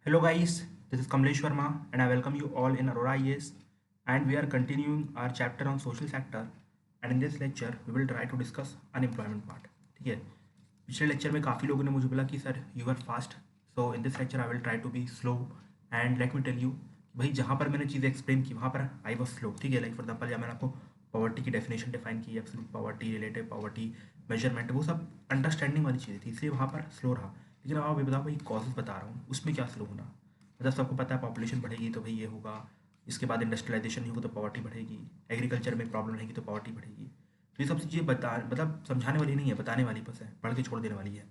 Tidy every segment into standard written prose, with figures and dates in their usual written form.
Hello guys, this is Kamlesh Verma and I welcome you all in Aurora IAS, and we are continuing our chapter on social sector, and in this lecture we will try to discuss unemployment part. ठीक है, पिछले lecture में काफ़ी लोगों ने मुझे बोला कि sir you are fast, so in this lecture I will try to be slow and let me tell you भाई जहाँ पर मैंने चीज़ें एक्सप्लेन की वहाँ पर आई वॉज स्लो. ठीक है, लाइक फॉर एग्जाम्पल जहाँ मैंने आपको पॉवर्टी की डेफिनेशन डिफाइन की, absolute poverty, relative poverty, measurement, वो सब अंडरस्टैंडिंग वाली चीज़ें थी, इसलिए वहाँ पर स्लो रहा. लेकिन अब आप ये बताओ भाई कॉजेज बता रहा हूँ उसमें क्या स्लो होना. मतलब सबको पता है पॉपुलेशन बढ़ेगी तो भाई ये होगा, इसके बाद इंडस्ट्रियलाइजेशन नहीं होगा तो पॉवर्टी बढ़ेगी, एग्रीकल्चर में प्रॉब्लम रहेगी तो पॉवर्टी बढ़ेगी. तो ये सब चीज़ें बता मतलब समझाने वाली नहीं है, बताने वाली बस है, पढ़ के छोड़ देने वाली है.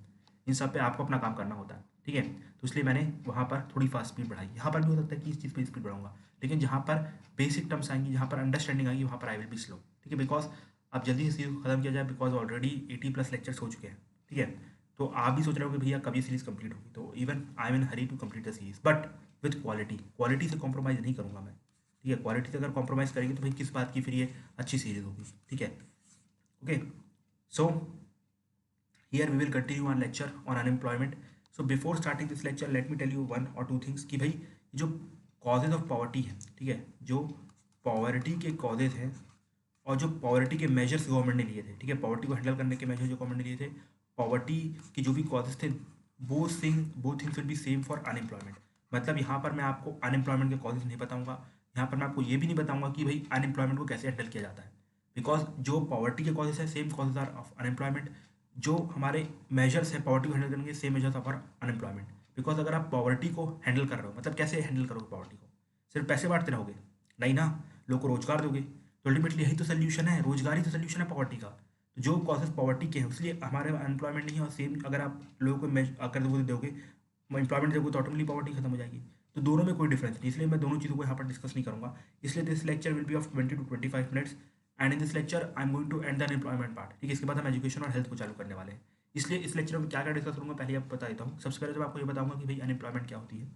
इन सब पे आपको अपना काम करना होता है. ठीक है, तो इसलिए मैंने वहाँ पर थोड़ी फास्ट स्पीड बढ़ाई. यहाँ पर भी हो सकता है कि इस चीज़ पे स्पीड बढ़ाऊंगा, लेकिन जहाँ पर बेसिक टर्म्स आएंगी, जहाँ पर अंडरस्टैंडिंग आएगी, वहाँ पर आई विल बी स्लो. ठीक है, बिकॉज अब जल्दी से सीरीज खत्म किया जाए, बिकॉज ऑलरेडी 80+ लेक्चर्स हो चुके हैं. ठीक है, तो आप भी सोच रहे हो कि भैया कब ये सीरीज कंप्लीट होगी, तो even I am in hurry to complete the series, but with quality से कॉम्प्रोमाइज़ नहीं करूँगा मैं. ठीक है, क्वालिटी से अगर कॉम्प्रोमाइज़ करेंगे तो भाई किस बात की फिर ये अच्छी सीरीज होगी. ठीक है, okay. So here we will continue our lecture on unemployment. So before starting this lecture let me tell you one or two things कि भाई जो causes of poverty है, ठीक है, जो पॉवर्टी के causes हैं और जो पॉवर्टी के मेजर्स गवर्नमेंट ने लिए थे, ठीक है, पॉवर्टी को हैंडल करने के मेजर जो गवर्नमेंट ने लिए थे, पॉवर्टी के जो भी कॉजेज थे, वो things will be same for unemployment. मतलब यहाँ पर मैं आपको अनएम्प्लॉयमेंट के कॉजेज नहीं बताऊंगा, यहाँ पर मैं आपको ये भी नहीं बताऊंगा कि भाई अनएम्प्लॉयमेंट को कैसे हैंडल किया जाता है, बिकॉज जो पॉवर्टी के कॉजेज है same causes are of unemployment. जो हमारे मेजर्स हैं पॉवर्टी को हैंडल करने के same measures of unemployment. Because अगर आप पॉवर्टी को हैंडल कर रहे हो, मतलब कैसे हैंडल करोगे पॉवर्टी को, सिर्फ पैसे बांटते रहोगे? नहीं ना, लोगों को रोजगार दोगे. तो अल्टीमेटली यही तो सोल्यूशन है, रोजगार ही तो सोल्यूशन है पॉवर्टी का. तो जो कॉजेज पॉवर्टी के हैं इसलिए हमारे अनएम्प्लॉयमेंट नहीं है, और सेम अगर आप लोगों को अगर वो दोगे, एम्प्लॉयमेंट दोगे तो ऑटोमेटिकली पॉवर्टी खत्म हो जाएगी. तो दोनों में कोई डिफरेंस नहीं, इसलिए मैं दोनों चीज़ों को यहाँ पर डिस्कस नहीं करूँगा. इसलिए this lecture will be of 20 to 25 minutes, and in this lecture I am going to end the unemployment part. ठीक है, इसके बाद हम एजुकेशन और हेल्थ को चालू करने वाले हैं. इसलिए इस लेक्चर में क्या क्या डिस्कस करूँगा पहले आप बता देता हूँ. सबसे पहले तो मैं आपको ये बताऊँगा कि भाई अनएम्प्लॉयमेंट क्या होती है.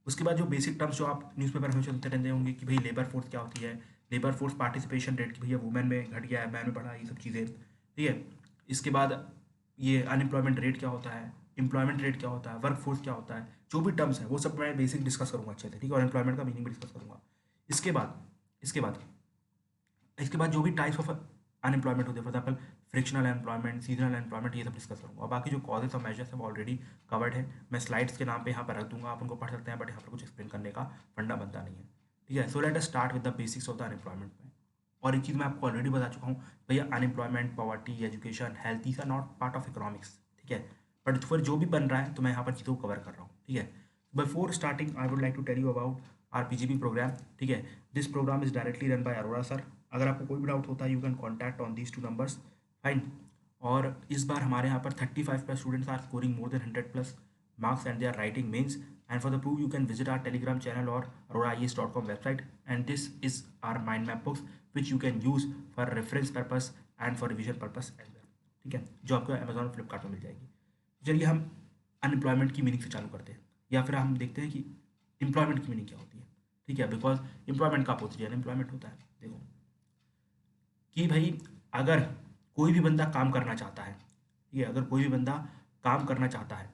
उसके बाद जो बेसिक टर्म्स जो आप न्यूज़पेपर में सुनते रहते होंगे कि भाई लेबर फोर्स क्या होती है, लेबर फोर्स पार्टिसिपेशन रेट की भैया वुमेन में घट गया है, मैन में बढ़ा, ये सब चीज़ें. ठीक है, इसके बाद ये अनएम्प्लॉयमेंट रेट क्या होता है, एम्प्लॉयमेंट रेट क्या होता है, वर्क फोर्स क्या होता है, जो भी टर्म्स है वो सब मैं बेसिक डिस्कस करूँगा अच्छे से. ठीक है, और एम्प्लॉयमेंट का मीनिंग भी डिस्कस करूँगा. इसके बाद इसके बाद इसके बाद जो भी टाइप्स ऑफ अनएम्प्लॉयमेंट होते हैं, for example frictional employment, seasonal employment, ये सब डिस्कस करूँगा. और बाकी जो कॉजेज और मेजर्स हैं वो ऑलरेडी कवर्ड है, मैं स्लाइड्स के नाम पे यहाँ पर रख दूंगा, आप उनको पढ़ सकते हैं, बट यहाँ पर कुछ एक्सप्लेन करने का फंडा बनता नहीं है. ठीक है, सो let us start with the basics of the unemployment में. और एक चीज़ मैं आपको ऑलरेडी बता चुका हूँ भैया, unemployment, poverty, education, health, these are not part of economics. ठीक है, बट फिर जो भी बन रहा है तो मैं यहाँ पर चीज़ों को कवर कर रहा हूँ. ठीक है, before starting I would like to tell you about our PGP program. ठीक है, this program is directly run by Arora sir. अगर आपको कोई भी डाउट होता है you can contact on these 2 numbers. Fine. और इस बार हमारे यहाँ पर 35+ students are scoring more than 100+ marks and they are writing mains. And for the prove you can visit our Telegram channel और auroraias.com website, and this is our mind map books which you can use for reference purpose and for revision purpose as well. ठीक है, जो आपको Amazon और फ्लिपकार्ट में मिल जाएगी. चलिए हम अनएम्प्लॉयमेंट की मीनिंग से चालू करते हैं, या फिर हम देखते हैं कि एम्प्लॉयमेंट की मीनिंग क्या होती है. ठीक है, बिकॉज एम्प्लॉयमेंट का अपोजिट अनएम्प्लॉयमेंट होता है. देखो कि भाई अगर कोई भी बंदा काम करना चाहता है, ठीक है, अगर कोई भी बंदा काम करना चाहता है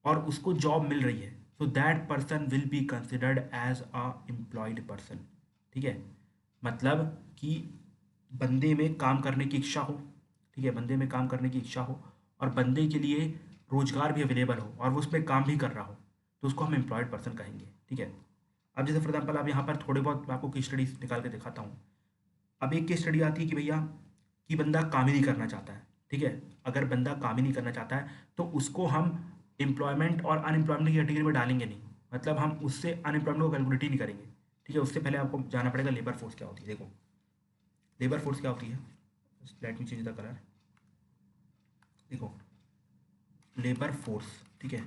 और उसको जॉब मिल रही है, so that person will be considered as a employed person. ठीक है, मतलब कि बंदे में काम करने की इच्छा हो, ठीक है, बंदे में काम करने की इच्छा हो और बंदे के लिए रोजगार भी अवेलेबल हो और वो उस पर काम भी कर रहा हो, तो उसको हम एम्प्लॉयड पर्सन कहेंगे. ठीक है, अब जैसे फॉर एग्जाम्पल आप यहाँ पर थोड़े बहुत मैं आपको केस स्टडीज निकाल के दिखाता हूँ. अब एक केस स्टडी आती है कि भैया कि बंदा काम ही नहीं करना चाहता है. ठीक है, अगर बंदा काम ही नहीं करना चाहता है तो उसको हम एम्प्लॉयमेंट और अनएम्प्लॉयमेंट की कैटेगरी में डालेंगे नहीं, मतलब हम उससे अनएम्प्लॉयमेंट को कैलकुलेट ही नहीं करेंगे. ठीक है, उससे पहले आपको जाना पड़ेगा लेबर फोर्स क्या होती है. देखो लेबर फोर्स क्या होती है, let me change the colour. देखो लेबर फोर्स, ठीक है,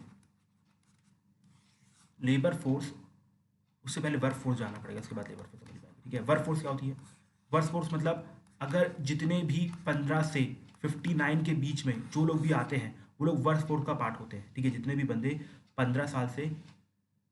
लेबर फोर्स, उससे पहले वर्क फोर्स जाना पड़ेगा, उसके बाद लेबर फोर्स समझ पाएंगे. ठीक है, वर्क फोर्स क्या होती है, वर्क फोर्स मतलब अगर जितने भी 15 से 59 के बीच में जो लोग भी आते हैं वो लोग वर्क फोर्स का पार्ट होते हैं. ठीक है, जितने भी बंदे 15 साल से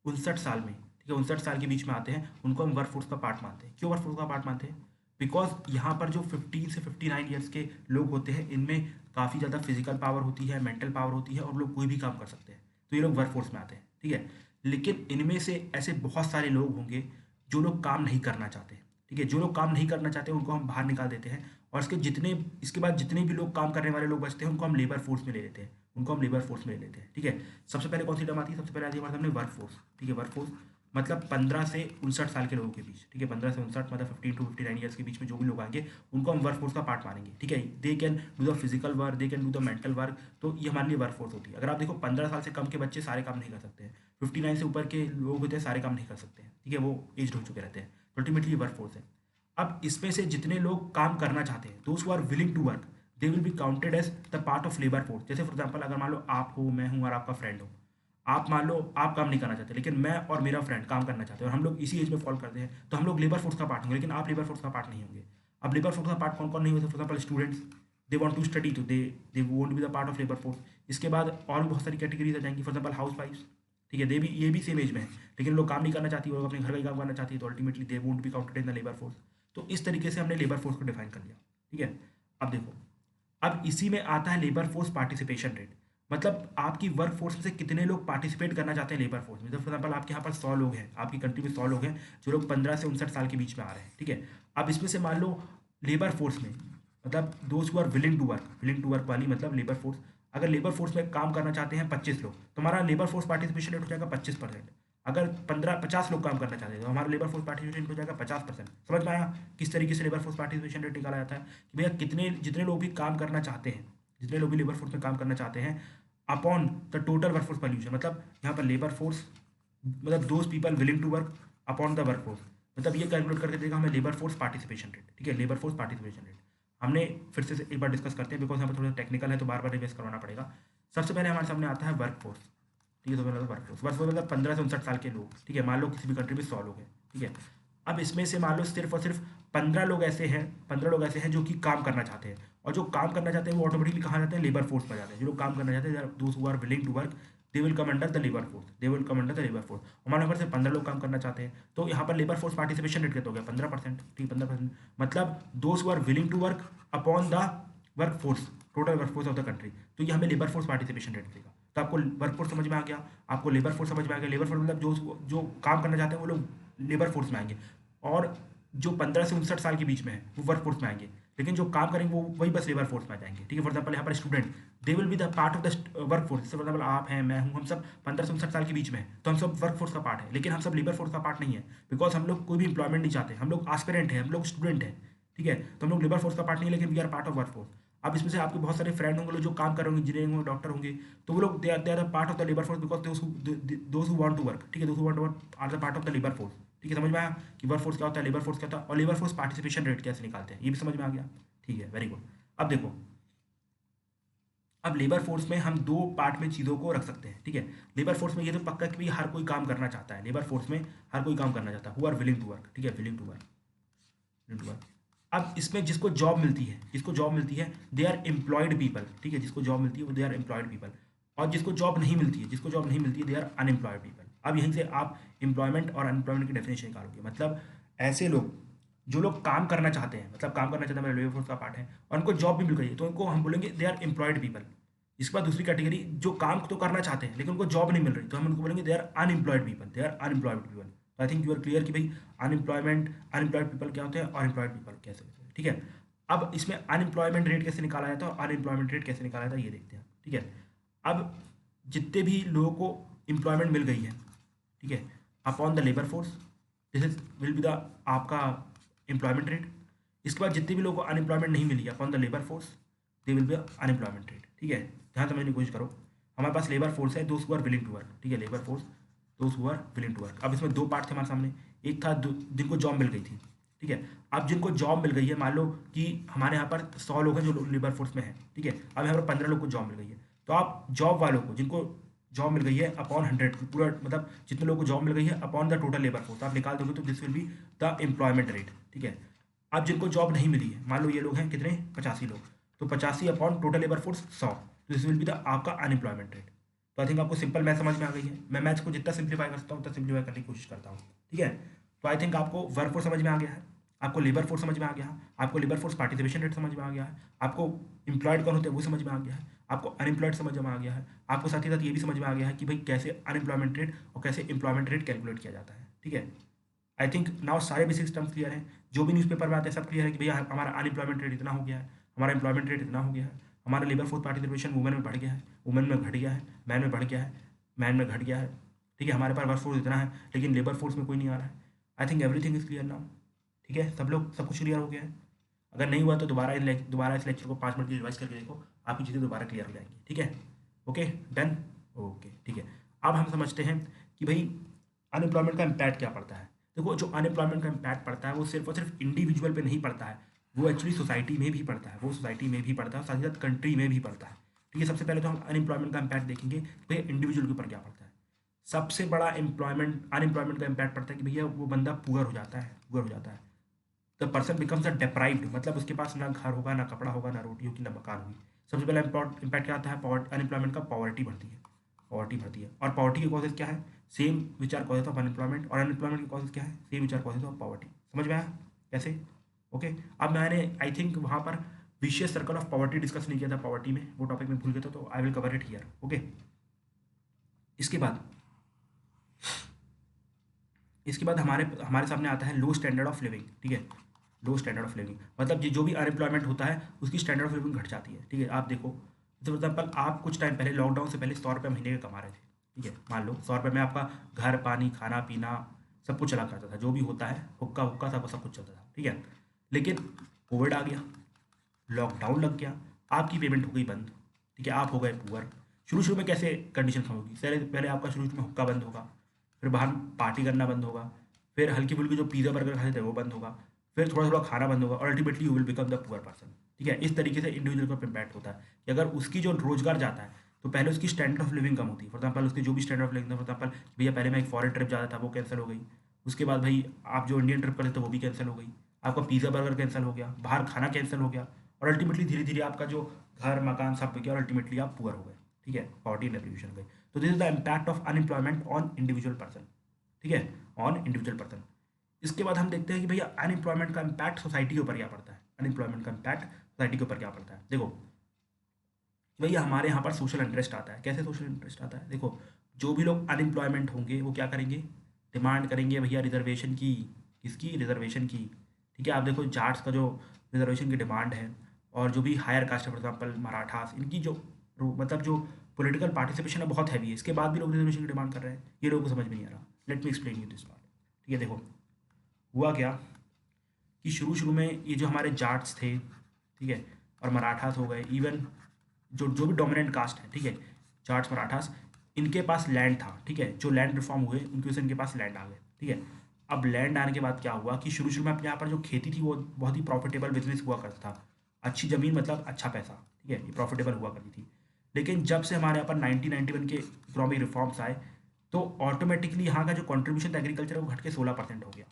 59 साल में, ठीक है, 59 साल के बीच में आते हैं उनको हम वर्क फोर्स का पार्ट मानते हैं. क्यों वर्क फोर्स का पार्ट मानते हैं, बिकॉज यहाँ पर जो 15 से 59 ईयर्स के लोग होते हैं इनमें काफ़ी ज़्यादा फिजिकल पावर होती है, मेंटल पावर होती है और लोग कोई भी काम कर सकते हैं, तो ये लोग वर्क फोर्स में आते हैं. ठीक है, लेकिन इनमें से ऐसे बहुत सारे लोग होंगे जो लोग काम नहीं करना चाहते, ठीक है। जो लोग काम नहीं करना चाहते उनको हम बाहर निकाल देते हैं, और इसके बाद जितने भी लोग काम करने वाले लोग बचते हैं उनको हम लेबर फोर्स में ले लेते हैं, ठीक है। सबसे पहले कौन सी टर्म आती है? सबसे पहले आती है हमारे सामने वर्क फोर्स, ठीक है। वर्क फोर्स मतलब 15 से 59 साल के लोगों के बीच, ठीक है। 15 से 59 मतलब 15 टू 59 ईयर्स के बीच में जो भी लोग आएंगे उनको हम वर्क फोर्स का पार्ट मानेंगे, ठीक है। They can do the physical work, they can do the mental work, तो ये हमारे लिए वर्क फोर्स होती है। अगर आप देखो 15 साल से कम के बच्चे सारे काम नहीं कर सकते हैं, 59 से ऊपर के लोग होते हैं सारे काम नहीं कर सकते हैं, ठीक है, वो एज हो चुके रहते हैं, तो अल्टीमेटली वर्क फोर्स है। अब इसमें से जितने लोग काम करना चाहते हैं, those who are willing to work, they will be counted as the part of labour force. जैसे फॉर एग्जाम्पल अगर मान लो आप हो, मैं हूँ और आपका फ्रेंड हो, आप मान लो आप काम नहीं करना चाहते लेकिन मैं और मेरा फ्रेंड काम करना चाहते हैं और हम लोग इसी एज में फॉलो करते हैं, तो हम लोग लेबर फोर्स का पार्ट होंगे, लेकिन आप लेबर फोर्स का पार्ट नहीं होंगे। अब लेबर फोर्स का पार्ट कौन कौन नहीं होते? For example students, they want to study, तो they won't be the part of labour force. इसके बाद और भी बहुत सारी कैटेगरीज आ जाएंगी, फॉर एग्जाम्पल हाउस वाइफ्स, ठीक है, ये भी सेम एज में है लेकिन लोग काम नहीं करना चाहती, वो अपने घर का ही काम करना चाहती है, तो ultimately they won't be counted in the labour force. तो इस तरीके से हमने लेबर फोर्स को डिफाइन कर लिया, ठीक है। अब देखो, अब इसी में आता है लेबर फोर्स पार्टिसिपेशन रेट, मतलब आपकी वर्क फोर्स में से कितने लोग पार्टिसिपेट करना चाहते हैं लेबर फोर्स में। फॉर एग्जाम्पल आपके यहाँ पर 100 लोग हैं, आपकी कंट्री में 100 लोग हैं जो लोग 15 से 59 साल के बीच में आ रहे हैं, ठीक है। अब इसमें से मान लो लेबर फोर्स में, मतलब those who are willing to work वाली मतलब लेबर फोर्स, अगर लेबर फोर्स में काम करना चाहते हैं 25 लोग, तो हमारा लेबर फोर्स पार्टिसिपेशन रेट हो जाएगा 25%। अगर 50 लोग काम करना चाहते हैं तो हमारा लेबर फोर्स पार्टिसिपेशन रेट हो जाएगा 50%। समझ में आया किस तरीके से लेबर फोर्स पार्टिसिपेशन रेट निकाला जाता है कि भैया जितने लोग भी काम करना चाहते हैं, जितने लोग भी लेबर फोर्स में काम करना चाहते हैं upon the total work force population, मतलब यहाँ पर लेबर फोर्स मतलब those people willing to work upon the work force, मतलब ये कैलकुलेट करके देगा हमें लेबर फोर्स पार्टिसिपेशन रेट, ठीक है। लेबर फोर्स पार्टिसिपेशन रेट हमने फिर से एक बार डिस्कस करते हैं, बिकॉज यहाँ पर थोड़ा टेक्निकल है तो बार बार रिवाइज करवाना पड़ेगा। सबसे पहले हमारे सामने आता है वर्क फोर्स, ठीक है। तो पहले वर्क फोर्स मतलब 15 से 59 साल के लोग, ठीक है। मान लो किसी भी कंट्री में 100 लोग हैं, ठीक है। अब इसमें से मान लो सिर्फ और सिर्फ 15 लोग ऐसे हैं जो कि काम करना चाहते हैं, और जो काम करना चाहते हैं वो ऑटोमेटिकली कहाँ जाते हैं? लेबर फोर्स पर जाते हैं। जो लोग काम करना चाहते हैं, those who are willing to work, they will come under the labour force. हमारे यहाँ पर से 15 लोग काम करना चाहते हैं, तो यहाँ पर लेबर फोर्स पार्टिसिपेशन रेट कितना हो गया? 15%, ठीक, 15%, मतलब those who are willing to work upon the work force, total work force of the country, तो ये हमें लेबर फोर्स पार्टिसिपेशन रेट देगा। तो आपको वर्क फोर्स समझ में आ गया, आपको लेबर फोर्स समझ में आ गया। लेबर फोर्स मतलब जो काम करना चाहते हैं वो लोग लेबर फोर्स में आएंगे, और जो 15 से 59 साल के बीच में है वो वर्क फोर्स में आएंगे, लेकिन जो काम करेंगे वो वही बस लेबर फोर्स में आ जाएंगे, ठीक है। फॉर एग्जाम्पल यहाँ पर student, they will be the part of the work force. जैसे फॉर एग्जाम्पल आप हैं, मैं हूँ, हम सब 15 से 59 साल के बीच में है, तो हम सब वर्क फोर्स का पार्ट है, लेकिन हम सब लेबर फोर्स का पार्ट नहीं है, बिकॉज हम लोग कोई भी इंप्लॉयमेंट नहीं चाहते, हम लोग आस्पिरेंट हैं, हम लोग स्टूडेंट हैं, ठीक है। तो हम लोग लेबर फोर्स का पार्ट नहीं है, लेकिन we are part of work force. अब इसमें से आपके बहुत सारे फ्रेंड होंगे जो काम कर रहे होंगे, इंजीनियरिंग होंगे, डॉक्टर होंगे, तो वो लोग they are part of the labour force, because those who want to work, ठीक है, those who want to work are the part of the labour force, ठीक है। समझ में आया कि वर्क फोर्स क्या होता है, लेबर फोर्स क्या होता है, और लेबर फोर्स पार्टिसिपेशन रेट कैसे निकालते हैं, ये भी समझ में आ गया, ठीक है, वेरी गुड। अब देखो, अब लेबर फोर्स में हम दो पार्ट में चीज़ों को रख सकते हैं, ठीक है। लेबर फोर्स में ये तो पक्का कि भाई हर कोई काम करना चाहता है, लेबर फोर्स में हर कोई काम करना चाहता है, who are willing to work, ठीक है, विलिंग टू वर्क। अब इसमें जिसको जॉब मिलती है दे आर एम्प्लॉयड पीपल, ठीक है, जिसको जॉब मिलती है वो दे आर एम्प्लॉयड पीपल, और जिसको जॉब नहीं मिलती है दे आर अनएम्प्लॉयड पीपल। अब यहीं से आप एम्प्लॉयमेंट और अनएम्प्लॉयमेंट की डेफिनेशन निकालोगे, मतलब ऐसे लोग जो लोग काम करना चाहते हैं, मतलब काम करना चाहते हैं, लेबर फोर्स का पार्ट है, और उनको जॉब भी मिल गई है, तो उनको हम बोलेंगे दे आर एम्प्लॉयड पीपल। इसके बाद दूसरी कैटेगरी, जो काम तो करना चाहते हैं लेकिन उनको जॉब नहीं मिल रही, तो हम उनको बोलेंगे दे आर अनएम्प्लॉयड पीपल। तो I think you are clear कि भाई अनएम्प्लॉयड पीपल क्या होते हैं और एम्प्लॉयड पीपल कैसे होते हैं, ठीक है। अब इसमें अनएम्प्लॉयमेंट रेट कैसे निकाला जाता है और अनएम्प्लॉयमेंट रेट कैसे निकाला जाता है ये देखते हैं, ठीक है। अब जितने भी लोगों को एम्प्लॉयमेंट मिल गई है, ठीक है, upon the labour force, this is will be the आपका एम्प्लॉयमेंट रेट। इसके बाद जितने भी लोगों को अनएम्प्लॉयमेंट नहीं मिली upon the labour force, they will be unemployment rate, ठीक है। ध्यान समझने की कोशिश करो, हमारे पास लेबर फोर्स है, those who are willing to work, ठीक है, labour force those who are willing to work. अब इसमें दो पार्ट थे हमारे सामने, एक था जिनको जॉब मिल गई थी, ठीक है। अब जिनको जॉब मिल गई है, मान लो कि हमारे यहाँ पर 100 लोग हैं जो लेबर फोर्स में है, ठीक है, अब यहाँ पर 15 लोग को जॉब मिल गई है, तो आप जॉब वालों को जिनको जॉब मिल गई है अपॉन 100, पूरा मतलब जितने लोगों को जॉब मिल गई है upon the total labour force आप निकाल दोगे, तो this will be the employment rate, ठीक है। अब जिनको जॉब नहीं मिली है, मान लो ये लोग हैं कितने, 85 लोग, तो 85 अपॉन टोटल लेबर फोर्स 100, तो दिस विल बी द आपका अनएम्प्लॉयमेंट रेट। तो आई थिंक आपको सिंपल मैथ समझ में आ गई है। मैं मैथ्स को जितना सिंप्लीफाई कर सकता हूँ उतना सिंप्लीफाई करने की कोशिश करता हूँ, ठीक है। तो आई थिंक आपको वर्क फोर्स समझ में आ गया है। आपको लेबर फोर्स समझ में आ गया है, आपको लेबर फोर्स पार्टिसिपेशन रेट समझ में आ गया है, आपको एम्प्लॉयड कौन होते हैं वो समझ में आ गया है, आपको अनएम्प्लॉयड समझ में आ गया है, आपको साथ ही साथ ये भी समझ में आ गया है कि भाई कैसे अनएम्प्लॉयमेंट रेट और कैसे एम्प्लॉयमेंट रेट कैलकुलेट किया जाता है। ठीक है, आई थिंक नाउ सारे बेसिक टर्म्स क्लियर हैं, जो भी न्यूज़पेपर में आते हैं सब क्लियर है कि भैया हमारा अनएम्प्लॉयमेंट रेट इतना हो गया है, हमारा एम्प्लॉयमेंट रेट इतना हो गया है, हमारा लेबर फोर्स पार्टिसिपेशन वुमेन में बढ़ गया है, वुमेन में घट गया है, मैन में बढ़ गया है, मैन में घट गया है। ठीक है, हमारे पास वर्क फोर्स इतना है लेकिन लेबर फोर्स में कोई नहीं आ रहा है। I think everything is clear now. ठीक है, सब लोग सब कुछ क्लियर हो गया है। अगर नहीं हुआ तो दोबारा इस लेक्चर को 5 मिनट की रिवाइज करके देखो, आपकी चीज़ें दोबारा क्लियर हो जाएंगी। ठीक है, ओके डन, ओके ठीक है। अब हम समझते हैं कि भाई अनएम्प्लॉयमेंट का इम्पैक्ट क्या पड़ता है। देखो, जो अनएम्प्लॉयमेंट का इम्पैक्ट पड़ता है वो सिर्फ और सिर्फ इंडिविजुअल पे नहीं पड़ता है, वो एक्चुअली सोसाइटी में भी पड़ता है, वो सोसाइटी में भी पड़ता है, साथ ही साथ कंट्री में भी पड़ता है। ठीक है, सबसे पहले तो हम अनएम्प्लॉयमेंट का इम्पैक्ट देखेंगे कि भैया इंडिविजुअल के ऊपर क्या पड़ता है। सबसे बड़ा अनएम्प्लॉयमेंट का इम्पैक्ट पड़ता है कि भैया वो बंदा पुअर हो जाता है, पुअर हो जाता है। द पर्सन बिकम्स अ डेप्राइव्ड, मतलब उसके पास ना घर होगा, ना कपड़ा होगा, ना रोटी होगी, ना मकान होगी। सबसे पहला इम्पैक्ट क्या आता है अनएम्प्लॉयमेंट का, पॉवर्टी बढ़ती है, पॉवर्टी बढ़ती है। और पॉवर्टी के कॉजेज क्या है, same which are causes of unemployment, और अनएम्प्लॉयमेंट के कॉजेज क्या है, same which are causes of poverty. समझ में आया कैसे? ओके, अब मैंने आई थिंक वहाँ पर vicious circle of poverty discuss नहीं किया था, पॉवर्टी में वो टॉपिक में भूल गया था, तो I will cover it here. Okay, इसके बाद हमारे हमारे सामने आता है लो स्टैंडर्ड ऑफ लिविंग। ठीक है, लो स्टैंडर्ड ऑफ लिविंग मतलब जो भी अनएम्प्लॉयमेंट होता है उसकी स्टैंडर्ड ऑफ लिविंग घट जाती है। ठीक है, आप देखो फॉर एग्जाम्पल आप कुछ टाइम पहले लॉकडाउन से पहले 100 रुपये महीने का कमा रहे थे। ठीक है, मान लो 100 रुपये में आपका घर पानी खाना पीना सब कुछ चला करता था, जो भी होता है हुक्का हुक्का सब कुछ चलता था। ठीक है, लेकिन कोविड आ गया, लॉकडाउन लग गया, आपकी पेमेंट हो गई बंद। ठीक है, आप हो गए पुअर। शुरू शुरू में कैसे कंडीशन होगी, पहले पहले आपका शुरू में हुक्का बंद होगा, फिर बाहर पार्टी करना बंद होगा, फिर हल्की फुल्की जो पिज़्ज़ा बर्गर खाते थे वो बंद होगा, फिर थोड़ा थोड़ा खाना बंद होगा, और ultimately you will become the poor person. ठीक है, इस तरीके से इंडिविजुअल पर इम्पैक्ट होता है कि अगर उसकी जो रोजगार जाता है तो पहले उसकी स्टैंडर्ड ऑफ लिविंग कम होती है। फॉर एग्जाम्पल उसकी जो भी स्टैंडर्ड ऑफ लिविंग था, फॉर एग्जाम्पल भैया पहले मैं एक फॉरेन ट्रिप जाता था वो कैंसिल हो गई, उसके बाद भाई आप जो इंडियन ट्रिप करते थे वो भी कैंसिल हो गई, आपका पिज़्ज़ा बर्गर कैंसिल हो गया, बाहर खाना कैंसिल हो गया, और अल्टीमेटली धीरे धीरे आपका जो घर मकान सब बिक गया और अल्टीमेटली आप पुअर हो गए। ठीक है, पॉवर्टी रेवोल्यूशन गई। तो this is the impact of unemployment on individual person. ठीक है, ऑन इंडिविजुअल पर्सन। इसके बाद हम देखते हैं कि भैया अनएम्प्लॉयमेंट का इम्पैक्ट सोसाइटी के ऊपर क्या पड़ता है। अनएम्प्लॉयमेंट का इम्पैक्ट सोसाइटी के ऊपर क्या पड़ता है, देखो भैया हमारे यहाँ पर सोशल इंटरेस्ट आता है। कैसे सोशल इंटरेस्ट आता है, देखो जो भी लोग अनएम्प्लॉयमेंट होंगे वो क्या करेंगे, डिमांड करेंगे भैया रिजर्वेशन की। किसकी, रिजर्वेशन की। ठीक है, आप देखो जाट्स का जो रिजर्वेशन की डिमांड है, और जो भी हायर कास्ट है फॉर एग्जाम्पल मराठास, इनकी जो मतलब जो पॉलिटिकल पार्टिसिपेशन है बहुत हैवी है, इसके बाद भी लोग रिजर्वेशन की डिमांड कर रहे हैं, ये लोगों को समझ में नहीं आ रहा। Let me explain you this part. ठीक है, देखो हुआ क्या कि शुरू शुरू में ये जो हमारे जाट्स थे, ठीक है, और मराठास हो गए, इवन जो जो भी डोमिनेंट कास्ट है, ठीक है, जाट्स मराठास, इनके पास लैंड था। ठीक है, जो लैंड रिफॉर्म हुए उनकी वजह से इनके पास लैंड आ गए। ठीक है, अब लैंड आने के बाद क्या हुआ कि शुरू शुरू में अपने यहाँ पर जो खेती थी वो बहुत ही प्रॉफिटेबल बिजनेस हुआ करता था। अच्छी ज़मीन मतलब अच्छा पैसा। ठीक है, ये प्रॉफिटेबल हुआ करती थी। लेकिन जब से हमारे यहाँ पर 1991 के इकोनॉमिक रिफॉर्म्स आए तो ऑटोमेटिकली यहाँ का जो कॉन्ट्रीब्यूशन था एग्रीकल्चर वो घट के 16% हो गया।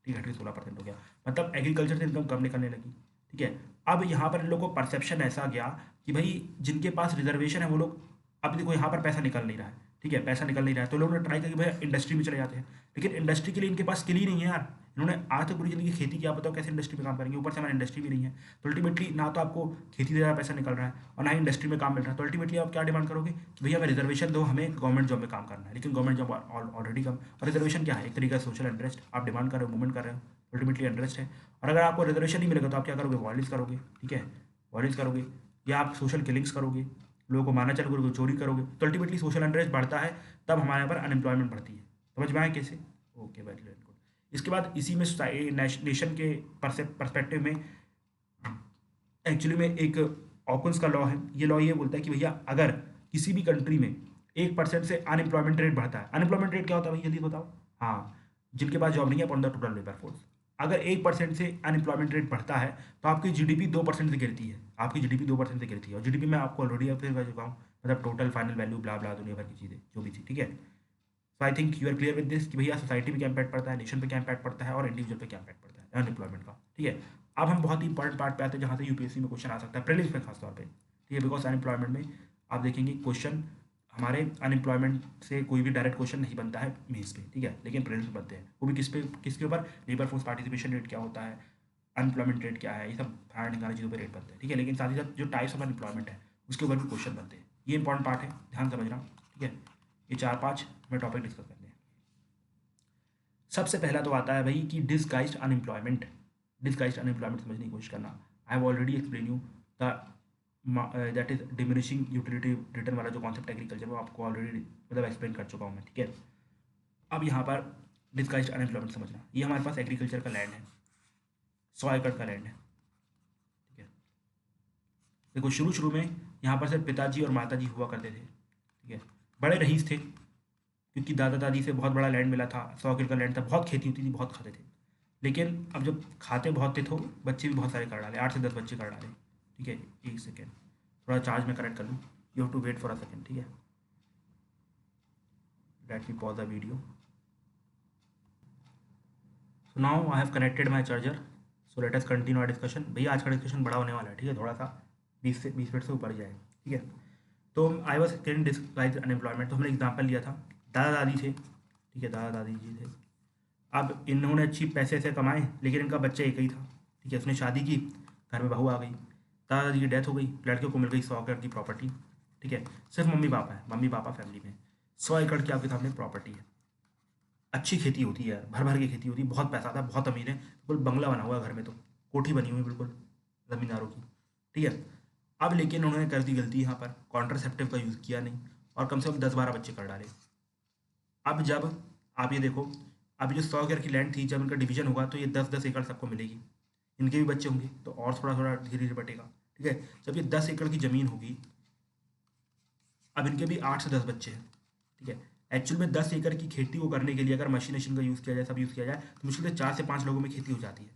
ठीक है, घट के 16% हो गया, मतलब एग्रीकल्चर से इनकम कम निकलने लगी। ठीक है, अब यहाँ पर इन लोगों को परसेप्शन ऐसा गया कि भाई जिनके पास रिजर्वेशन है वो लोग, अब देखो यहाँ पर पैसा निकल नहीं रहा है। ठीक है, पैसा निकल नहीं रहा है तो लोगों ने ट्राई किया कि भाई इंडस्ट्री में चले जाते हैं, लेकिन इंडस्ट्री के लिए इनके पास स्किल ही नहीं है यार। इन्होंने आज तक पूरी जिंदगी खेती की, आप बताओ कैसे इंडस्ट्री में काम करेंगे, ऊपर से हमारी इंडस्ट्री भी नहीं है। तो अल्टीमेटली ना तो आपको खेती से ज़्यादा पैसा निकल रहा है और ना ही इंडस्ट्री में काम मिल रहा है, तो अल्टीमेटली आप क्या डिमांड करोगे कि भैया हमें रिजर्वेशन दो, हमें गवर्नमेंट जॉब में काम करना है। लेकिन गवर्नमेंट जॉब ऑलरेडी कम, और रिजर्वेशन क्या है, एक तरीका सोशल इंटरेस्ट, आप डिमांड कर रहे हो, मूवमेंट कर रहे हो, अल्टीमेटली इंटरेस्ट है। और अगर आपको रिजर्वेशन नहीं मिलेगा तो आप क्या करोगे, वायलेंस करोगे। ठीक है, वायलेंस करोगे, या आप सोशल किलिंग्स करोगे, लोगों को मारना चालू करोगे, चोरी करोगे, तो अल्टीमेटली सोशल अनरेस्ट बढ़ता है, तब हमारे यहाँ पर अनएम्प्लॉयमेंट बढ़ती है। समझ में आया कैसे? Okay very good. इसके बाद इसी में नेशन के परस्पेक्टिव में एक्चुअली में एक ऑकन्स का लॉ है। ये लॉ ये बोलता है कि भैया अगर किसी भी कंट्री में 1% से अनएम्प्लॉयमेंट रेट बढ़ता है, अनएम्प्लॉयमेंट रेट क्या होता है भाई जल्दी बताओ। हाँ, जिनके पास जॉब नहीं है upon the total labour force. अगर 1% से अनएम्प्लॉयमेंट रेट बढ़ता है तो आपकी जीडीपी 2% से गिरती है, आपकी जीडीपी 2% से गिरती है। और जीडीपी में आपको ऑलरेडी फिर कर चुका हूँ, मतलब total final value blah blah दुनिया भर की चीज़ें जो भी थी। ठीक है, so I think you are clear with this कि भैया सोसाइटी पे क्या इंपैक्ट पड़ता है, नेशन पे क्या इंपैक्ट पड़ता है, और इंडिविजुअल पे क्या इंपैक्ट पड़ता है अनएम्प्लॉयमेंट का। ठीक है, अब हम बहुत ही इंपॉर्टेंट पार्ट पे आते हैं जहाँ से यूपीएससी में क्वेश्चन आ सकता है, प्रीलिम्स में खासतौर पे। ठीक है, बिकॉज अनएम्प्लॉयमेंट में आप देखेंगे क्वेश्चन हमारे अनएम्प्लॉयमेंट से कोई भी डायरेक्ट क्वेश्चन नहीं बनता है मेंस पे। ठीक है, लेकिन प्रीलिम्स में बनते हैं, वो भी किसके ऊपर, लेबर फोर्स पार्टिसिपेशन रेट क्या होता है, अनएम्प्लॉयमेंट रेट क्या है, ये सब फलाना ढिमकाना चीज़ों पे रेट बनते हैं, ठीक है। लेकिन साथ ही साथ जो टाइप्स ऑफ अनएम्प्लॉयमेंट है उसके ऊपर भी क्वेश्चन बनते हैं। ये इंपॉर्टेंट पार्ट है, ध्यान समझना, ठीक है। ये 4-5 में टॉपिक डिस्कस करते हैं। सबसे पहला तो आता है भाई कि डिसगाइज्ड अनएम्प्लॉयमेंट। डिसगाइज्ड अनएम्प्लॉयमेंट समझने की कोशिश करना। I have already explain you the that is diminishing utility return वाला जो कॉन्सेप्ट एग्रीकल्चर में आपको ऑलरेडी मतलब एक्सप्लेन कर चुका हूँ मैं, ठीक है। अब यहाँ पर डिसगाइज्ड अनएम्प्लॉयमेंट समझना। ये हमारे पास एग्रीकल्चर का लैंड है, 100 एकड़ का लैंड है, ठीक है। देखो शुरू शुरू में यहाँ पर सिर्फ पिताजी और माताजी हुआ करते थे, ठीक है। बड़े रईस थे क्योंकि दादा दादी से बहुत बड़ा लैंड मिला था, 100 एकड़ का लैंड था, बहुत खेती होती थी, बहुत खाते थे। लेकिन अब जब खाते बहुत थे तो बच्चे भी बहुत सारे कर डाले, 8 से 10 बच्चे कर डाले, ठीक है। एक सेकेंड, थोड़ा चार्ज में कनेक्ट कर लूँ, you have to wait for a second, ठीक है। Let me pause the video. So now I have connected my charger, so let us continue our discussion. भैया आज का डिस्कशन बड़ा होने वाला है, ठीक है, थोड़ा सा 20 मिनट से ऊपर जाए, ठीक है। तो I was explaining disguised unemployment. तो हमने एग्जाम्पल लिया था, दादा दादी थे, ठीक है, दादा दादी जी थे। अब इन्होंने अच्छी पैसे से कमाए, लेकिन इनका बच्चा एक ही था, ठीक है। उसने शादी की, घर में बहू आ गई, दादाजी की डेथ हो गई, लड़के को मिल गई 100 एकड़ की प्रॉपर्टी, ठीक है। सिर्फ मम्मी पापा है, मम्मी पापा फैमिली में, 100 एकड़ की आपके सामने प्रॉपर्टी है। अच्छी खेती होती है, भर भर की खेती होती है, बहुत पैसा आता है, बहुत अमीर है, बिल्कुल बंगला बना हुआ है घर में, तो कोठी बनी हुई है बिल्कुल ज़मींदारों की, ठीक है। अब लेकिन उन्होंने कर दी गलती, यहाँ पर कॉन्ट्रासेप्टिव का यूज़ किया नहीं और कम से कम 10-12 बच्चे कर डाले। अब जब आप ये देखो, अब जो 100 एकड़ की लैंड थी, जब इनका डिवीजन होगा तो ये 10-10 एकड़ सबको मिलेगी, इनके भी बच्चे होंगे तो और थोड़ा थोड़ा धीरे धीरे बटेगा, ठीक है। जब ये 10 एकड़ की ज़मीन होगी, अब इनके भी 8 से 10 बच्चे हैं, ठीक है। एक्चुअल में 10 एकड़ की खेती को करने के लिए अगर मशीन का यूज़ किया जाए, सब यूज़ किया जाए, तो मुश्किल से 4 से 5 लोगों में खेती हो जाती है।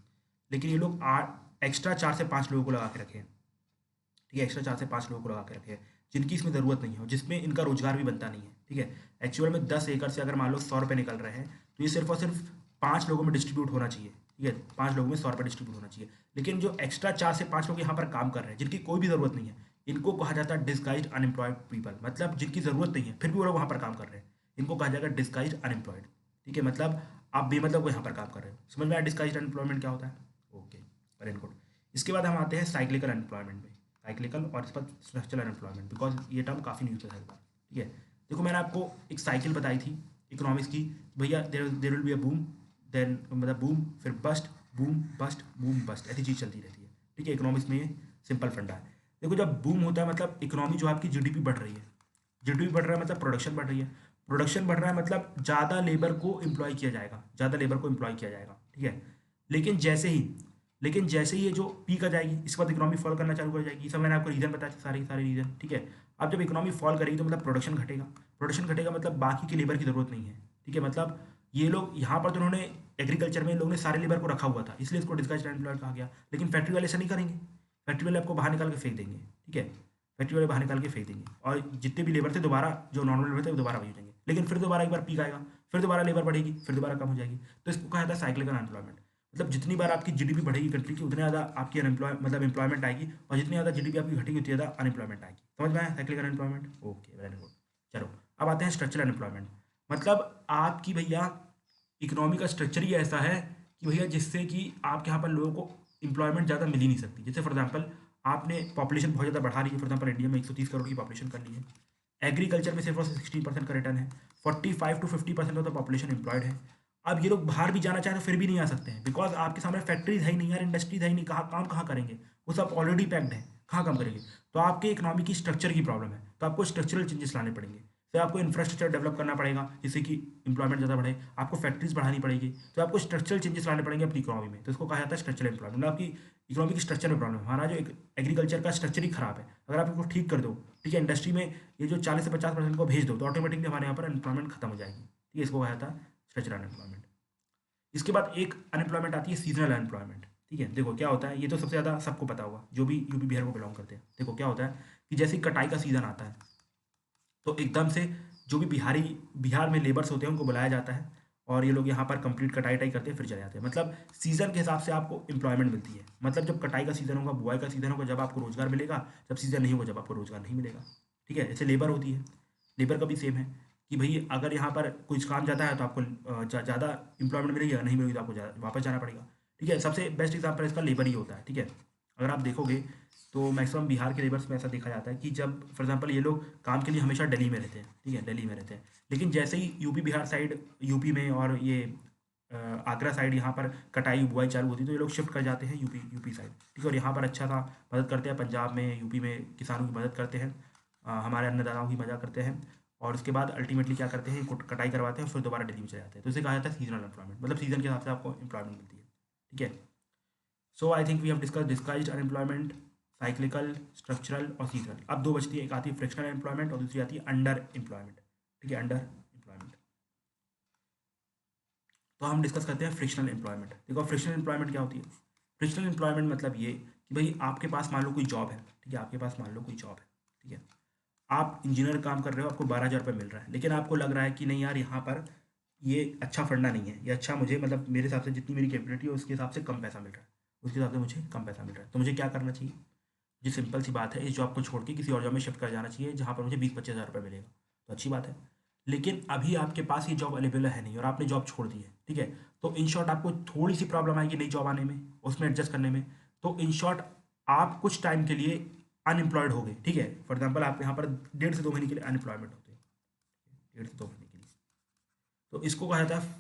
लेकिन ये लोग एक्स्ट्रा 4 से 5 लोगों को लगा के रखे हैं, ठीक है, एक्स्ट्रा 4 से 5 लोगों को लगा के रखे हैं जिनकी इसमें ज़रूरत नहीं है और जिसमें इनका रोजगार भी बनता नहीं है, ठीक है। एक्चुअल में 10 एकड़ से अगर मान लो 100 रुपये निकल रहे हैं, तो ये सिर्फ और सिर्फ 5 लोगों में डिस्ट्रीब्यूट होना चाहिए, ठीक है। 5 लोगों में 100 रुपये डिस्ट्रीब्यूट होना चाहिए। लेकिन जो एक्स्ट्रा 4 से 5 लोग यहाँ पर काम कर रहे हैं, जिनकी कोई भी ज़रूरत नहीं है, इनको कहा जाता है डिसगाइज्ड अनएम्प्लॉयड पीपल। मतलब जिनकी ज़रूरत नहीं है फिर भी वो लोग वहाँ पर काम कर रहे हैं, इनको कहा जाएगा डिसगाइज्ड अनएम्प्लॉयड, ठीक है। मतलब आप बेमतलब को यहाँ पर काम कर रहे हो। समझ में आया डिसगाइज्ड अनएम्प्लॉयमेंट क्या होता है? Okay, very good. इसके बाद हम आते हैं साइक्लिकल अनएम्प्लॉयमेंट में, साइक्लिकल और इस पर स्ट्रक्चरल अनएम्प्लॉयमेंट, बिकॉज ये टर्म काफ़ी न्यूज़ में था, ठीक है। देखो मैंने आपको एक साइकिल बताई थी इकोनॉमिक्स की, भैया there will be a boom, then मतलब बूम, फिर bust, boom bust, boom bust, ऐसी चीज़ चलती रहती है, ठीक है। इकोनॉमिक्स में ये सिंपल फंडा है। देखो जब बूम होता है मतलब इकोनॉमी जो आपकी जीडीपी बढ़ रही है, जीडीपी बढ़ रहा है मतलब प्रोडक्शन बढ़ रही है, प्रोडक्शन बढ़ रहा है मतलब ज़्यादा लेबर को एम्प्लॉय किया जाएगा, ज़्यादा लेबर को एम्प्लॉय किया जाएगा, ठीक है। लेकिन जैसे ही ये जो पीक आ जाएगी, इसके बाद इकोनॉमी फॉल करना चालू कर जाएगी। ये सब मैंने आपको रीज़न बताया था, सारे सारे रीज़न, ठीक है। अब जब इकोनॉमी फॉल करेगी तो मतलब प्रोडक्शन घटेगा, प्रोडक्शन घटेगा मतलब बाकी की लेबर की ज़रूरत नहीं है, ठीक है। मतलब ये लोग यहाँ पर तो उन्होंने एग्रीकल्चर में इन लोगों ने सारे लेबर को रखा हुआ था, इसलिए इसको डिस्गाइज्ड अनएम्प्लॉयड कहा गया। लेकिन फैक्ट्री वाले ऐसा नहीं करेंगे, फैक्ट्री वाले आपको बाहर निकाल के फेंक देंगे, ठीक है। फैक्ट्री वाले बाहर निकाल के फेंक देंगे और जितने भी लेबर थे दोबारा, जो नॉर्मल लेबर थे वो दोबारा वही हो जाएंगे। लेकिन फिर दोबारा एक बार पीक आएगा, फिर दोबारा लेबर बढ़ेगी, फिर दोबारा कम हो जाएगी। तो इसको कहा जाता है साइक्लिकल अनएम्प्लॉयमेंट। मतलब जितनी बार आपकी जीडीपी बढ़ेगी कंट्री की, उतनी ज़्यादा आपकी मतलब एम्प्लॉयमेंट आएगी, और जितनी ज़्यादा जीडीपी आपकी घटेगी उतनी ज़्यादा अनएम्प्लॉयमेंट आएगी। समझ में आया cyclical unemployment? Okay, very good. चलो अब आते हैं स्ट्रक्चरल अनएम्प्लॉयमेंट। मतलब आपकी भैया इकोनॉमी का स्ट्रक्चर ही ऐसा है कि भैया जिससे कि आपके यहाँ पर लोगों को एम्प्लॉयमेंट ज़्यादा मिल ही नहीं सकती। जैसे फॉर एग्जांपल आपने पॉपुलेशन बहुत ज़्यादा बढ़ा रही है, फॉर एग्जांपल इंडिया में 130 करोड़ की पॉपुलेशन कर ली है, एग्रीकल्चर में सिर्फ और 16% का रिटर्न है, 45 to 50% of the population employed है। अब ये लोग बाहर भी जाना चाहें तो फिर भी नहीं आ सकते हैं, बिकॉज आपके सामने फैक्ट्रीज है ही नहीं यार, इंडस्ट्रीज है ही नहीं, कहाँ काम कहाँ करेंगे, वो सब ऑलरेडी पैक्ड है, कहाँ काम करेंगे। तो आपके इकोनॉमी की स्ट्रक्चर की प्रॉब्लम है, तो आपको स्ट्रक्चरल चेंजेस लाने पड़ेंगे। फिर आपको इंफ्रास्ट्रक्चर डेवलप करना पड़ेगा जिससे कि इंप्लॉयमेंट ज़्यादा बढ़े, आपको फैक्ट्रीज बढ़ानी पड़ेगी, तो आपको स्ट्रक्चरल चेंजेस लाने पड़ेंगे अपनी इकोनॉमी में। तो इसको कहा जाता है स्ट्रक्चरल एम्प्लॉयमेंट। आपकी इकोनॉमी की स्ट्रक्चर में प्रॉब्लम है, हमारा जो एग्रीकल्चर का स्ट्रक्चर ही खराब है। अगर आप इसको ठीक कर दो, ठीक है, इंडस्ट्री में ये जो 40 से 50% को भेज दो, तो ऑटोमेटिकली हमारे यहाँ पर अनएम्प्लॉयमेंट खत्म हो जाएगी, ठीक है। इसको कहा जाता है स्ट्रक्चरल अनएम्प्लॉयमेंट। इसके बाद एक अनएम्प्लॉयमेंट आती है सीजनल अनएम्प्लॉयमेंट, ठीक है। देखो क्या होता है, ये तो सबसे ज़्यादा सबको पता होगा जो भी यूपी बिहार को बिलोंग करते हैं। देखो क्या होता है कि जैसे ही कटाई का सीज़न आता है तो एकदम से जो भी बिहार में लेबर्स होते हैं उनको बुलाया जाता है, और ये लोग यहाँ पर कंप्लीट कटाई वटाई करते हैं फिर चले जाते हैं। मतलब सीज़न के हिसाब से आपको एम्प्लॉयमेंट मिलती है। मतलब जब कटाई का सीज़न होगा, बुआई का सीज़न होगा, जब आपको रोजगार मिलेगा, जब सीज़न नहीं होगा जब आपको रोजगार नहीं मिलेगा, ठीक है। जैसे लेबर होती है, लेबर का भी सेम है कि भाई अगर यहाँ पर कुछ काम ज़्यादा है तो आपको ज़्यादा एम्प्लॉयमेंट मिलेगी, नहीं मिलेगी तो आपको वापस जाना पड़ेगा। ठीक है। सबसे बेस्ट एग्जाम्पल इसका लेबर ही होता है, ठीक है। अगर आप देखोगे तो मैक्सिमम बिहार के लेबर्स में ऐसा देखा जाता है कि जब फॉर एग्जांपल ये लोग काम के लिए हमेशा दिल्ली में रहते हैं, ठीक है, दिल्ली में रहते हैं, लेकिन जैसे ही यूपी बिहार साइड, यूपी में और ये आगरा साइड यहाँ पर कटाई बुआई चालू होती है तो ये लोग शिफ्ट कर जाते हैं यूपी यूपी साइड, ठीक है, और यहाँ पर अच्छा सा मदद करते हैं, पंजाब में यूपी में किसानों की मदद करते हैं, हमारे अन्नदाताओं की मदद करते हैं, और उसके बाद अल्टीमेटली क्या करते हैं, कटाई करवाते हैं, फिर दोबारा दिल्ली में चले जाते हैं। तो इसे कहा जाता है सीजनल एम्प्लॉयमेंट, मतलब सीजन के हिसाब से आपको एम्प्लॉयमेंट मिलती है, ठीक है। So I think we have discuss disguised unemployment, cyclical, structural और सीजनल। अब दो बचती है, एक आती है फ्रिक्शनल एम्प्लॉयमेंट और दूसरी आती है अंडर एम्प्लॉयमेंट, ठीक है, अंडर एम्प्लॉयमेंट। तो हम डिस्कस करते हैं फ्रिक्शनल एम्प्लॉयमेंट। देखो फ्रिक्शनल एम्प्लॉयमेंट क्या होती है। फ्रिक्शनल एम्प्लॉयमेंट मतलब ये कि भाई आपके पास मान लो कोई जॉब है, ठीक है, आपके पास मान लो कोई जॉब है, ठीक है, आप इंजीनियर काम कर रहे हो, आपको 12,000 रुपये मिल रहा है, लेकिन आपको लग रहा है कि नहीं यार यहाँ पर ये अच्छा फंडा नहीं है, ये अच्छा मुझे मतलब मेरे हिसाब से जितनी मेरी कैपेबिलिटी है उसके हिसाब से कम पैसा मिल रहा है, उसके हिसाब से मुझे कम पैसा मिल रहा है, तो मुझे क्या करना चाहिए। जी सिंपल सी बात है, इस जॉब को छोड़ के किसी और जॉब में शिफ्ट कर जाना चाहिए जहाँ पर मुझे 20-25 हज़ार रुपये मिलेगा, तो अच्छी बात है। लेकिन अभी आपके पास ये जॉब अवेलेबल है नहीं और आपने जॉब छोड़ दी है, ठीक है, तो इन शॉर्ट आपको थोड़ी सी प्रॉब्लम आएगी नई जॉब आने में, उसमें एडजस्ट करने में। तो इन शॉर्ट आप कुछ टाइम के लिए अनएम्प्लॉयड हो गए, ठीक है। फॉर एग्जाम्पल आप यहाँ पर 1.5 से 2 महीने के लिए अनएम्प्लॉयमेंट होते हैं, 1.5 से 2 महीने के लिए। तो इसको कहा जाता है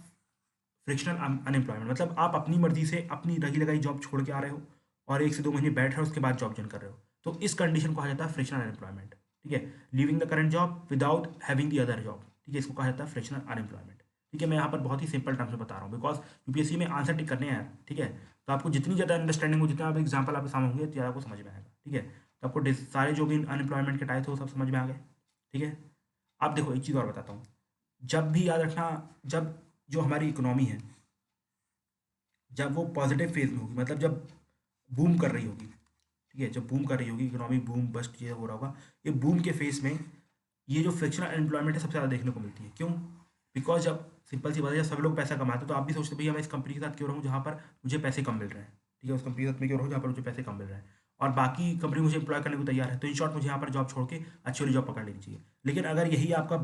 फ्रिक्शनल अनएम्प्लॉयमेंट, मतलब आप अपनी मर्जी से अपनी लगी लगाई जॉब छोड़ के आ रहे हो और 1 से 2 महीने बैठ रहे हो, उसके बाद जॉब ज्वाइन कर रहे हो, तो इस कंडीशन को कहा जाता है फ्रिक्शनल अनएम्प्लॉयमेंट, ठीक है। Living the current job without having the other job, ठीक है, इसको कहा जाता है फ्रिक्शनल अनएम्प्लॉयमेंट, ठीक है। मैं यहाँ पर बहुत ही सिंपल टर्म्स में बता रहा हूँ बिकॉज यूपीएससी में आंसर टिक करने हैं यार, ठीक है। तो आपको जितनी ज़्यादा अंडरस्टैंडिंग हो, जितना आप एग्जाम्पल आपके सामने होंगे ज़्यादा आपको समझ में आएगा, ठीक है। तो आपको सारे जो भी अनएम्प्लॉयमेंट के टाइप थे वो सब समझ में आ गए, ठीक है। आप देखो एक चीज़ और बताता हूँ, जब भी याद रखना, जब जो हमारी इकोनॉमी है जब वो पॉजिटिव फेज में होगी, मतलब जब बूम कर रही होगी, ठीक है, जब बूम कर रही होगी इकोनॉमी, बूम बस्ट ये हो रहा होगा, ये बूम के फेज में ये जो फ्रिक्शनल अनएम्प्लॉयमेंट है सबसे ज़्यादा देखने को मिलती है। क्यों? बिकॉज जब सिंपल सी बात है, जब सब लोग पैसा कमाते हैं तो आप भी सोचते भैया मैं इस कंपनी के साथ क्यों रहूँ जहाँ पर मुझे पैसे कम मिल रहे हैं, ठीक है, उस कंपनी के साथ मैं क्यों रहूँ जहाँ पर मुझे पैसे कम मिल रहे हैं, और बाकी कंपनी मुझे एम्प्लॉय करने को तैयार है, तो इन शॉर्ट मुझे यहाँ पर जॉब छोड़ के अच्छी वाली जॉब पकड़ लेनी चाहिए। लेकिन अगर यही आपका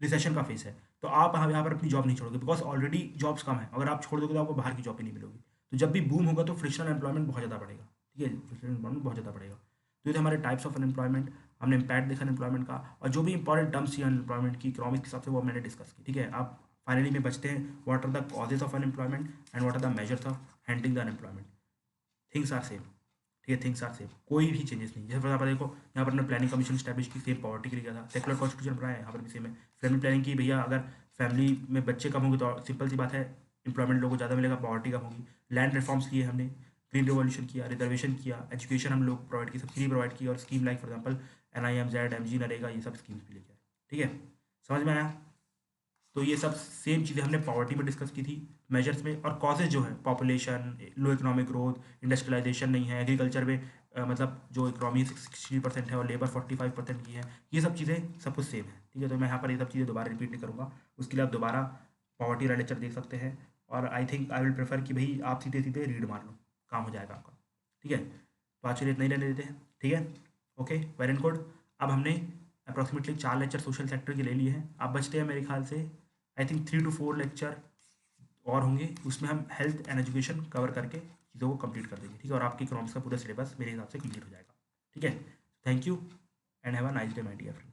रिसेशन का फेस है तो आप यहाँ पर अपनी जॉब नहीं छोड़ोगे बिकॉज ऑलरेडी जॉब्स कम है, अगर आप छोड़ दोगे तो आपको बाहर की जॉब भी नहीं मिलेगी। तो जब भी बूम होगा तो फ्रिक्शनल एम्प्लॉयमेंट बहुत ज़्यादा बढ़ेगा, ठीक है, फ्रिक्शनल एम्प्लॉयमेंट बहुत ज़्यादा बढ़ेगा। तो ये थे हमारे टाइप्स ऑफ अनएम्प्लॉयमेंट, हमने इम्पैक्ट देखा अनएम्प्लॉयमेंट का, और जो भी इंपॉर्टेंट टर्म्स थी अनएम्प्लॉयमेंट की इकोनॉमिक्स के हिसाब से वो मैंने डिस्कस की, ठीक है। आप फाइनली में बचते हैं what are the causes of unemployment and what are the measures of handling the unemployment. Things are same, ठीक है, थिंग्स आर सेम, कोई भी चेंजेस नहीं। जैसे पर देखो यहाँ पर हमने प्लानिंग कमीशन स्टैब्लिश की, सेम पॉवर्टी के लिए किया था, सेकुलर कॉन्स्टिट्यूशन बनाया यहाँ पर भी सेम है, फैमिली प्लानिंग की, भैया अगर फैमिली में बच्चे कम होंगे तो सिंपल सी बात है इंप्लॉयमेंट लोगों को ज़्यादा मिलेगा, पॉवर्टी कम होगी। लैंड रिफॉर्म्स किए हमने, ग्रीन रिवॉल्यूशन किया, रिजर्वेशन किया, एजुकेशन हम लोग प्रोवाइड की, सब्सिडी प्रोवाइड की, और scheme like for example NIMZ, MG, NREGA, ये सब स्कीम्स भी लेके आए, ठीक है, समझ में आया। तो ये सब सेम चीज़ें हमने पॉवर्टी में डिस्कस की थी, मेजर्स में, और कॉजेज जो है population, low economic growth, industrialization नहीं है, एग्रीकल्चर में मतलब जो इकोनॉमी 60% है और लेबर 45% की है, ये सब चीज़ें सब कुछ सेम है, ठीक है। तो मैं यहाँ पर ये सब चीज़ें दोबारा रिपीट नहीं करूँगा, उसके लिए आप दोबारा पॉवर्टी वाला लेक्चर देख सकते हैं, और I think I will prefer कि भाई आप सीधे सीधे रीड मार लो, काम हो जाएगा आपका, ठीक है। तो आज के लिए इतना ही रहने देते हैं, ठीक है, ओके, वेरी गुड। अब हमने अप्रॉक्सीमेटली 4 लेक्चर सोशल सेक्टर के ले लिए हैं, अब बचते हैं मेरे ख्याल से आई थिंक 3 to 4 लेक्चर और होंगे, उसमें हम हेल्थ एंड एजुकेशन कवर करके चीज़ों को कंप्लीट कर देंगे, ठीक है, और आपकी इकोनॉमिक्स का पूरा सिलेबस मेरे हिसाब से कंप्लीट हो जाएगा, ठीक है। Thank you and have a nice day my dear friend.